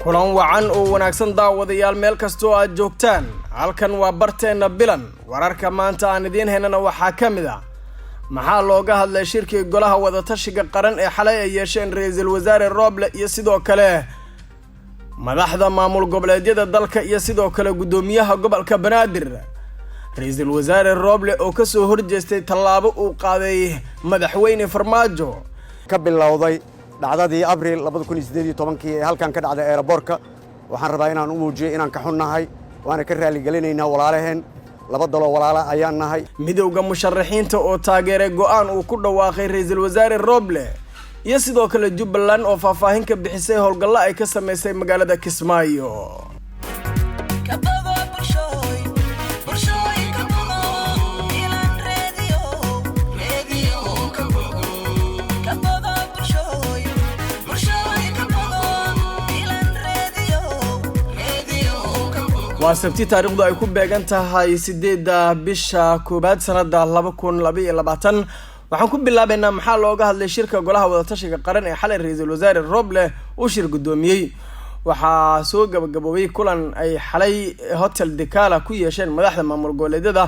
kulan wacan oo wanaagsan daawadayaal meel kastoo aad joogtaan halkan waa barteena bilan wararka maanta aan idiin heynana waxaa kamid ah maxaa looga hadlay shirkii golaha wada tashiga qaran ee xalay ay yeesheen ra'iisul wasaare Roble iyo sidoo kale madaxda maamul goboleedyada dalka iyo sidoo kale gudoomiyaha gobolka Banaadir ra'iisul wasaare Roble oo ka soo horjeestay tallaabo uu qaaday madaxweyne Farmaajo ka bilowday dhacdadii Abriil 2018 ee halkan ka dhacday airportka waxaan rabaa inaan u muujiyo inaan ka xunnahay waana ka raali galinaynaa walaalaheen laba dalo walaala ayaan nahay midowga musharaxiinta oo taageeray go'aan uu ku dhawaaqay ra'iisul wasaare Roble iyo sidoo kale Jubbaland oo faahfaahin ka bixisay howlgalla ay ka sameysay magaalada Kismaayo واسبتي تاريخ ay ku beegan tahay 8 bisha koobaad sanada 2022 waxaan ku bilaabaynaa maxaa looga hadlay shirka golaha wada tashiga qaran ee xalay ra'iisul wasaare Roble uu shir gudoomiyay waxa soo gabagaboway kulan ay xalay hotel Dekala ku yeesheen madaxda maamul goboleedyada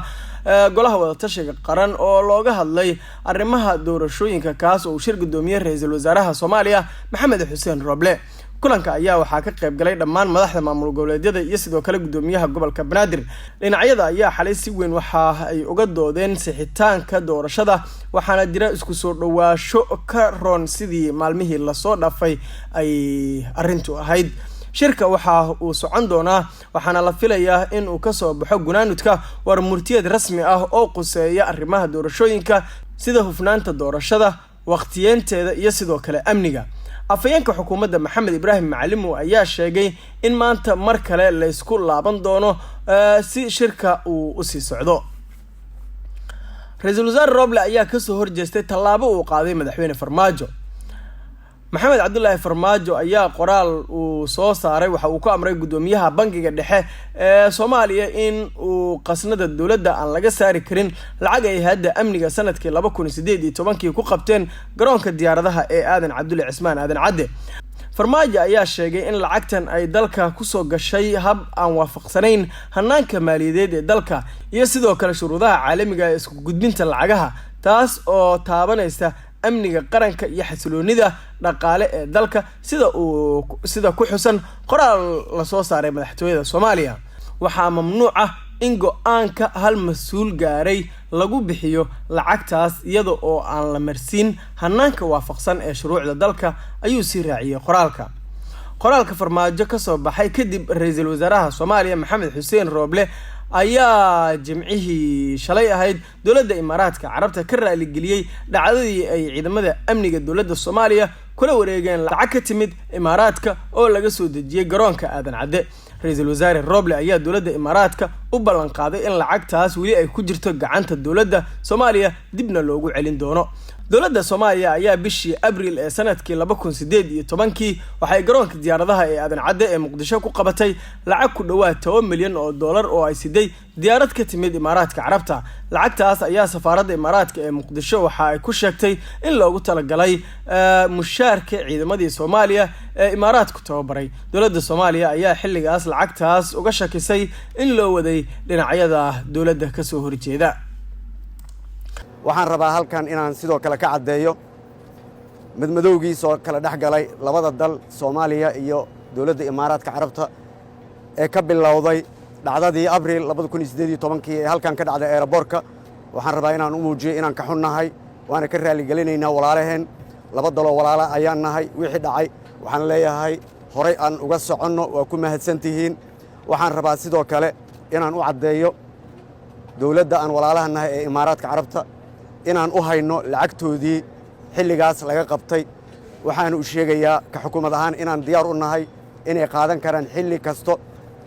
golaha wada tashiga qaran oo looga hadlay arrimaha doorashooyinka kaas oo shir gudoomiyay ra'iisul wasaaraha Soomaaliya Maxamed Xuseen Roble kulanka ayaa waxaa ka qayb galay dhammaan madaxda maamul goboleedyada iyo sidoo kale gudoomiyaha gobolka Banaadir dhinacyada ayaa xalay si weyn waxa ay uga doodeen sixitaanka doorashada waxaana jira isku soo dhawaasho ka roon sidii maalmihii la soo dhaafay ay arintu ahayd shirka waxa uu socon doonaa waxaana la filayaa in uu ka soo baxo gunaanudka war murtiyad rasmi ah oo quseeya arrimaha doorashooyinka sida hufnaanta doorashada waqtiyeynteeda iyo sidoo kale amniga afayeenka xukuumadda Maxamed Ibraahim Macalimo ayaa sheegay in maanta mar kale la isku laaban doono si shirka uu u sii socdo ra'iisul wasaare Roble ayaa ka soo horjeestay tallaabo uu qaaday madaxweyne Farmaajo Maxamed Cabdullaahi Farmaajo ayaa qoraal uu soo saaray waxa uu ku amray gudoomiyaha bangiga dhexe ee Soomaaliya in uu qasnada dawladda aan laga saari karin lacag ay hadda amniga sanadkii 2018 ku qabteen garoonka diyaaradaha ee Aadan Cabdulle Cismaan Aadan Cadde Farmaajo ayaa sheegay in lacagtan ay dalka ku soo gashay hab aan waafaqsanayn hanaanka maaliyadeed ee dalka iyo sidoo kale shuruudaha caalamiga ee isku gudbinta lacagaha taas oo taabanaysa amniga qaranka iyo xasiloonida dhaqaale ee dalka sida ku xusan qoraal la soo saaray madaxtooyada Soomaaliya waxa mamnuuc ah in go'aanka hal mas'uul gaaray lagu bixiyo lacagtaas iyada oo aan la marsiin hanaanka waafaqsan ee shuruucda dalka ayuu si raaciyay qoraalka Farmaajo ka soo baxay kadib ra'iisul wasaaraha Soomaaliya Maxamed Xuseen Roble ayaa jimcihii shalay ahayd dawladda Imaaraadka Carabta ka raali galiyay dhacdadii ay ciidamada amniga dawladda Soomaaliya kula wareegeen lacag ka timid Imaaraadka oo laga soo dejiyay garoonka Aadan Cadde ra'iisul wasaare Roble ayaa dawladda Imaaraadka u ballan qaaday in lacagtaas wali ay ku jirto gacanta dawladda Soomaaliya dibna loogu celin doono dawladda Soomaaliya ayaa bishii Abriil ee sanadkii 2018 waxay garoonka diyaaradaha ee Aadan Cadde ee Muqdisho ku qabatay lacag ku dhawaad $10 milyan oo ay siday diyaarad ka timid Imaaraadka Carabta lacagtaas ayaa safaaradda Imaaraadka ee Muqdisho waxa ay ku sheegtay in loogu talagalay mushaarka ciidamadii Soomaaliya ee Imaaraadku tababaray dawladda Soomaaliya ayaa xilligaas lacagtaas uga shakisay in loo waday dhinacyada dawladda ka soo horjeeda waxaan rabaa halkan inaan sidoo kale ka cadeeyo madmadowgii soo kala dhaxgalay labada dal Soomaaliya iyo dawladda Imaaraadka Carabta ee ka bilowday dhacdadii Abriil 2018 ee halkan ka dhacday airportka waxaan rabaa inaan u muujiyo inaan ka xunnahay waana ka raali galinaynaa walaalaheen laba dalo walaala ayaan nahay wixii dhacay waxaan leeyahay horay aan uga soconno waa ku mahadsantihiin waxaan rabaa sidoo kale inaan u cadeeyo dawladda aan walaalaha nahay ee Imaaraadka Carabta inaan u hayno lacagtoodii xilligaas laga qabtay waxaan u sheegayaa ka xukuumad ahaan inaan diyaar u nahay inay qaadan karaan xilli kasto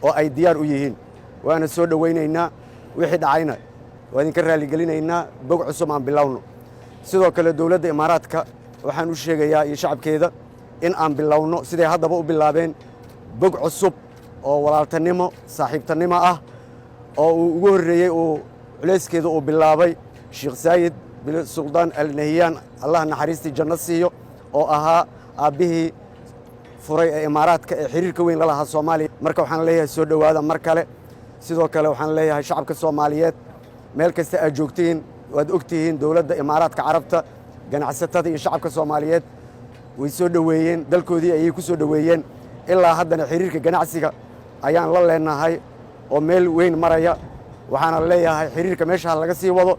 oo ay diyaar u yihiin waana soo dhawaynaynaa wixii dhacayna waa idinka raali galinaynaa bog cusub aan bilowno sidoo kale dawladda Imaaraadka waxaan u sheegayaa iyo shacabkeeda in aan bilowno sidii haddaba u bilaabeen bog cusub oo walaaltanimo saaxiibtanimo ah oo uu ugu horeeyay oo culeyskeeda uu bilaabay Sheekh Saayid bil Sultan Al Nahyan Allah naxariisti janno siiyo oo ahaa aabihii furay ee imaaraadka ee xiriirka weyn la lahaa Soomaaliya marka waxaan leeyahay soo dhawaada mar kale sidoo kale waxaan leeyahay shacabka Soomaaliyeed meel kasta aad joogtiin waad ogtihiin dawladda imaaraadka carabta ganacsatada iyo shacabka Soomaaliyeed way soo dhaweeyeen dalkoodii ayay ku soo dhaweeyeen ilaa haddana xiriirka ganacsiga ayaan la leenahay oo meel weyn maraya waxaana leeyahay xiriirka meesha laga sii wado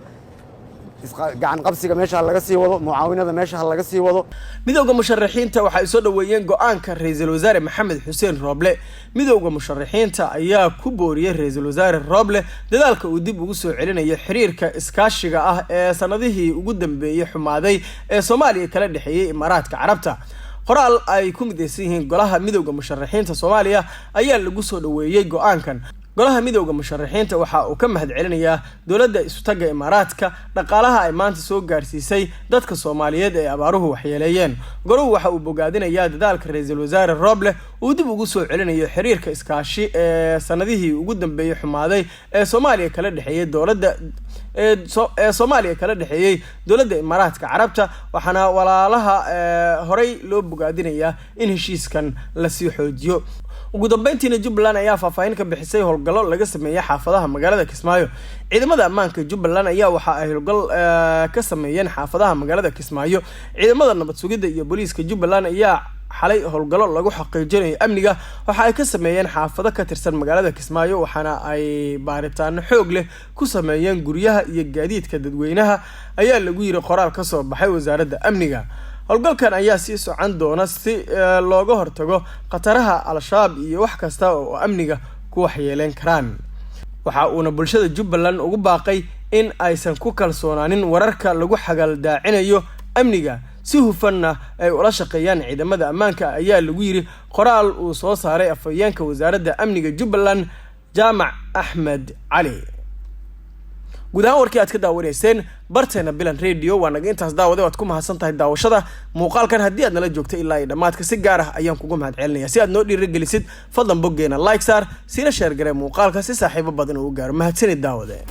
gacan qabsiga meesha laga sii wado mucaawinada meesha laga sii wado midowga musharaxiinta waxa ay soo dhaweeyeen go'aanka ra'iisul wasaare Maxamed Xuseen Roble midowga musharaxiinta ayaa ku booriyay ra'iisul wasaare Roble dadaalka uu dib ugu soo celinayo xiriirka iskaashiga ah ee sanadihii ugu dambeeyay xumaaday ee Soomaaliya kala dhaxeeyay Imaaraadka Carabta qoraal ay ku midaysan yihiin golaha midowga musharaxiinta Soomaaliya ayaa lagu soo dhaweeyay go'aankan golaha midowga musharaxiinta waxa uu ka mahad celinayaa dawladda isu taga Imaaraadka dhaqaalaha ay maanta soo gaarsiisay dadka Soomaaliyeed ee abaaruhu waxyeeleeyeen goluhu waxa uu bogaadinayaa dadaalka ra'iisul wasaare Roble uu dib ugu soo celinayo xiriirka iskaashi ee sanadihii ugu dambeeyay xumaaday ee Soomaaliya kala dhaxeeyay dawladda Imaaraadka Carabta waxaana walaalaha horey loo bogaadinayaa in heshiiskan la sii xoojiyo ugu dambeyntiina Jubbaland ayaa faahfaahin ka bixisay howlgallo laga sameeyay xaafadaha magaalada Kismaayo ciidamada ammaanka Jubbaland ayaa waxa ay howlgal ka sameeyeen xaafadaha magaalada Kismaayo ciidamada nabad sugidda iyo booliiska Jubbaland ayaa xalay howlgallo lagu xaqiijinayo amniga waxa ay ka sameeyeen xaafado ka tirsan magaalada Kismaayo waxaana ay baaritaan xoog leh ku sameeyeen guryaha iyo gaadiidka dadweynaha ayaa lagu yiri qoraal ka soo baxay wasaaradda amniga howlgalkan ayaa sii socon doona si looga hortago qataraha al-shabaab iyo wax kasta oo amniga ku waxyeeleen karaan waxa uuna bulshada Jubbaland ugu baaqay in aysan ku kalsoonaanin wararka lagu xagal daacinayo amniga si hufanna ay ula shaqeeyaan ciidamada ammaanka ayaa lagu yiri qoraal uu soo saaray afhayeenka wasaaradda amniga Jubbaland Jaamac Axmed Cali gudaha warkii aad ka daawaneyseen barteena Bilan Radio waa naga intaas daawaday waad ku mahadsantahay daawashada muuqaalkan haddii aad nala joogtay ilaa dhamaadka si gaar ah ayaan kugu mahad celinayaa si aad noo dhiirigelisid fadlan boggeena like saar sina share garee muuqaalka si saaxiibo badan u gaaro mahadsanid daawade